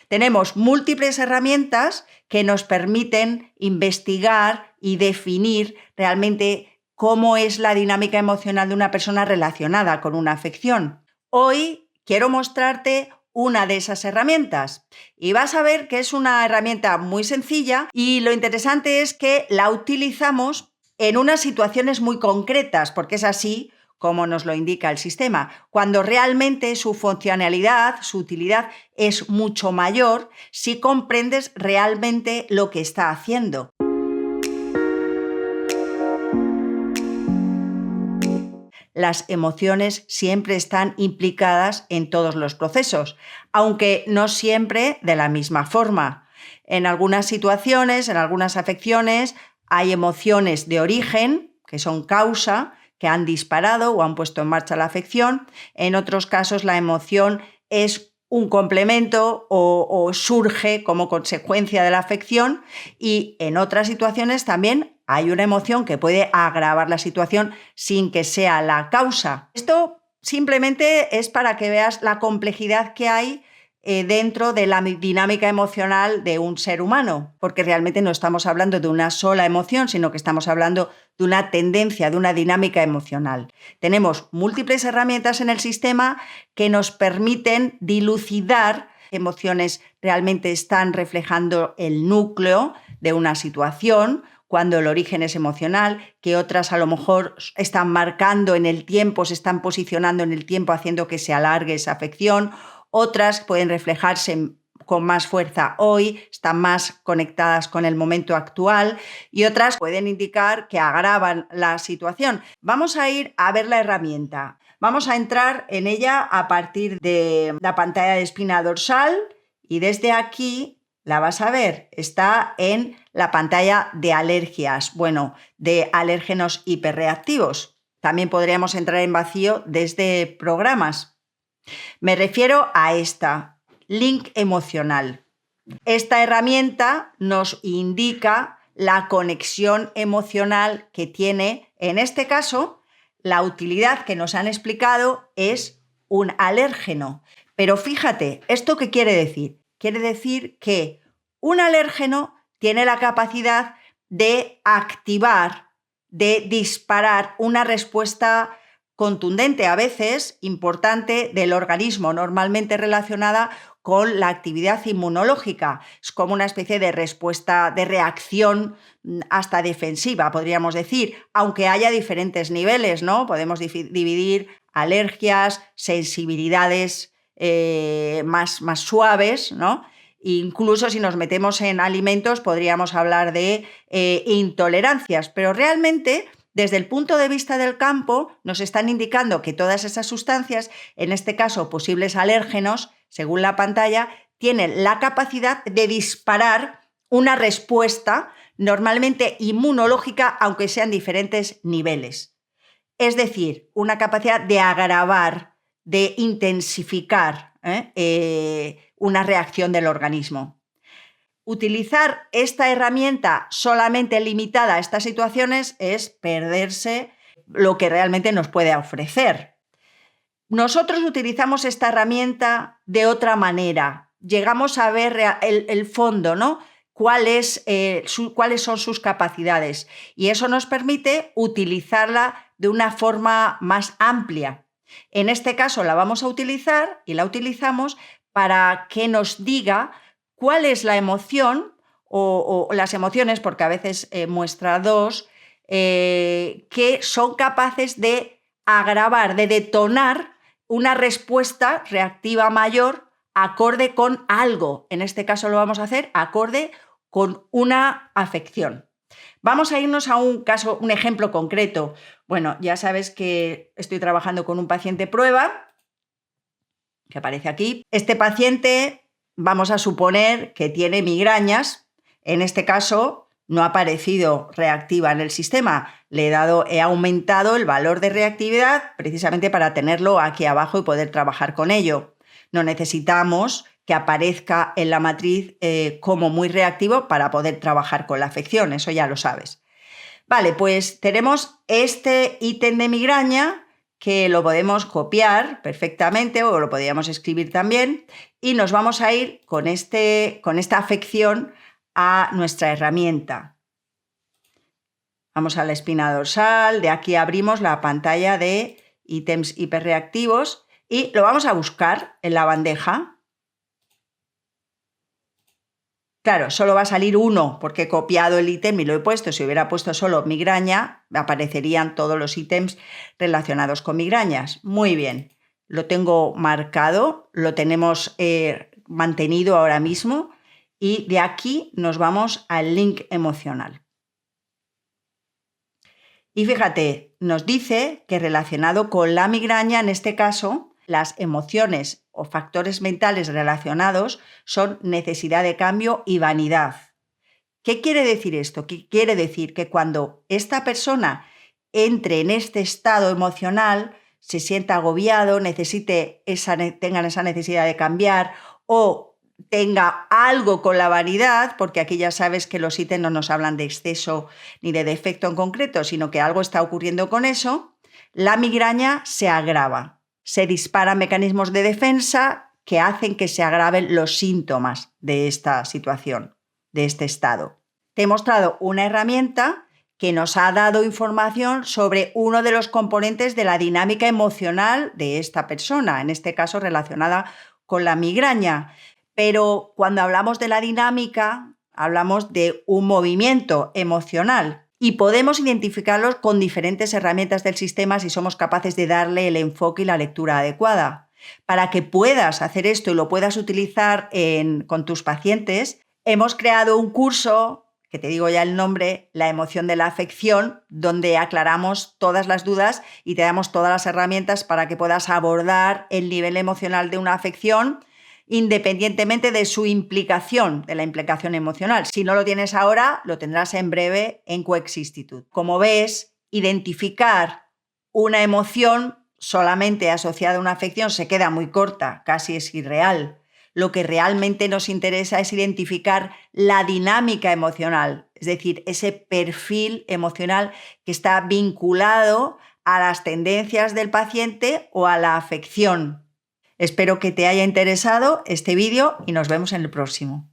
Tenemos múltiples herramientas que nos permiten investigar y definir realmente cómo es la dinámica emocional de una persona relacionada con una afección. Hoy quiero mostrarte una de esas herramientas y vas a ver que es una herramienta muy sencilla y lo interesante es que la utilizamos en unas situaciones muy concretas, porque es así como nos lo indica el sistema, cuando realmente su funcionalidad, su utilidad es mucho mayor si comprendes realmente lo que está haciendo. Las emociones siempre están implicadas en todos los procesos, aunque no siempre de la misma forma. En algunas situaciones, en algunas afecciones, hay emociones de origen, que son causa, que han disparado o han puesto en marcha la afección. En otros casos, la emoción es un complemento o surge como consecuencia de la afección, y en otras situaciones también hay una emoción que puede agravar la situación sin que sea la causa. Esto simplemente es para que veas la complejidad que hay dentro de la dinámica emocional de un ser humano, porque realmente no estamos hablando de una sola emoción, sino que estamos hablando de una tendencia, de una dinámica emocional. Tenemos múltiples herramientas en el sistema que nos permiten dilucidar qué emociones realmente están reflejando el núcleo de una situación, cuando el origen es emocional, que otras a lo mejor están marcando en el tiempo, se están posicionando en el tiempo haciendo que se alargue esa afección, otras pueden reflejarse con más fuerza hoy, están más conectadas con el momento actual, y otras pueden indicar que agravan la situación. Vamos a ir a ver la herramienta. Vamos a entrar en ella a partir de la pantalla de espina dorsal y desde aquí la vas a ver, está en la pantalla de alergias, de alérgenos hiperreactivos. También podríamos entrar en vacío desde programas. Me refiero a esta, link emocional. Esta herramienta nos indica la conexión emocional que tiene, en este caso, la utilidad que nos han explicado es un alérgeno. Pero fíjate, ¿esto qué quiere decir? Quiere decir que un alérgeno tiene la capacidad de activar, de disparar una respuesta contundente, a veces importante, del organismo, normalmente relacionada con la actividad inmunológica. Es como una especie de respuesta, de reacción hasta defensiva, podríamos decir, aunque haya diferentes niveles, ¿no? Podemos dividir alergias, sensibilidades más suaves, ¿no? Incluso si nos metemos en alimentos podríamos hablar de intolerancias, pero realmente desde el punto de vista del campo nos están indicando que todas esas sustancias, en este caso posibles alérgenos, según la pantalla, tienen la capacidad de disparar una respuesta normalmente inmunológica, aunque sean diferentes niveles. Es decir, una capacidad de agravar, de intensificar una reacción del organismo. Utilizar esta herramienta solamente limitada a estas situaciones es perderse lo que realmente nos puede ofrecer. Nosotros utilizamos esta herramienta de otra manera. Llegamos a ver el fondo, ¿no? Cuáles son sus capacidades, y eso nos permite utilizarla de una forma más amplia. En este caso la vamos a utilizar y la utilizamos para que nos diga cuál es la emoción o las emociones, porque a veces muestra dos, que son capaces de agravar, de detonar una respuesta reactiva mayor acorde con algo. En este caso lo vamos a hacer acorde con una afección. Vamos a irnos a un caso, un ejemplo concreto. Ya sabes que estoy trabajando con un paciente prueba, que aparece aquí. Este paciente, vamos a suponer que tiene migrañas. En este caso no ha aparecido reactiva en el sistema. He aumentado el valor de reactividad precisamente para tenerlo aquí abajo y poder trabajar con ello. No necesitamos que aparezca en la matriz como muy reactivo para poder trabajar con la afección, eso ya lo sabes. Vale, pues tenemos este ítem de migraña que lo podemos copiar perfectamente o lo podríamos escribir también y nos vamos a ir con esta afección a nuestra herramienta. Vamos a la espina dorsal, de aquí abrimos la pantalla de ítems hiperreactivos y lo vamos a buscar en la bandeja. Claro, solo va a salir uno porque he copiado el ítem y lo he puesto. Si hubiera puesto solo migraña, aparecerían todos los ítems relacionados con migrañas. Muy bien, lo tengo marcado, lo tenemos mantenido ahora mismo y de aquí nos vamos al link emocional. Y fíjate, nos dice que relacionado con la migraña, en este caso, las emociones o factores mentales relacionados son necesidad de cambio y vanidad. ¿Qué quiere decir esto? Quiere decir que cuando esta persona entre en este estado emocional, se sienta agobiado, tengan esa necesidad de cambiar o tenga algo con la vanidad, porque aquí ya sabes que los ítems no nos hablan de exceso ni de defecto en concreto, sino que algo está ocurriendo con eso, la migraña se agrava. Se disparan mecanismos de defensa que hacen que se agraven los síntomas de esta situación, de este estado. Te he mostrado una herramienta que nos ha dado información sobre uno de los componentes de la dinámica emocional de esta persona, en este caso relacionada con la migraña. Pero cuando hablamos de la dinámica, hablamos de un movimiento emocional. Y podemos identificarlos con diferentes herramientas del sistema si somos capaces de darle el enfoque y la lectura adecuada. Para que puedas hacer esto y lo puedas utilizar con tus pacientes, hemos creado un curso, que te digo ya el nombre, La emoción de la afección, donde aclaramos todas las dudas y te damos todas las herramientas para que puedas abordar el nivel emocional de una afección independientemente de su implicación, de la implicación emocional. Si no lo tienes ahora, lo tendrás en breve en Coexistitute. Como ves, identificar una emoción solamente asociada a una afección se queda muy corta, casi es irreal. Lo que realmente nos interesa es identificar la dinámica emocional, es decir, ese perfil emocional que está vinculado a las tendencias del paciente o a la afección. Espero que te haya interesado este vídeo y nos vemos en el próximo.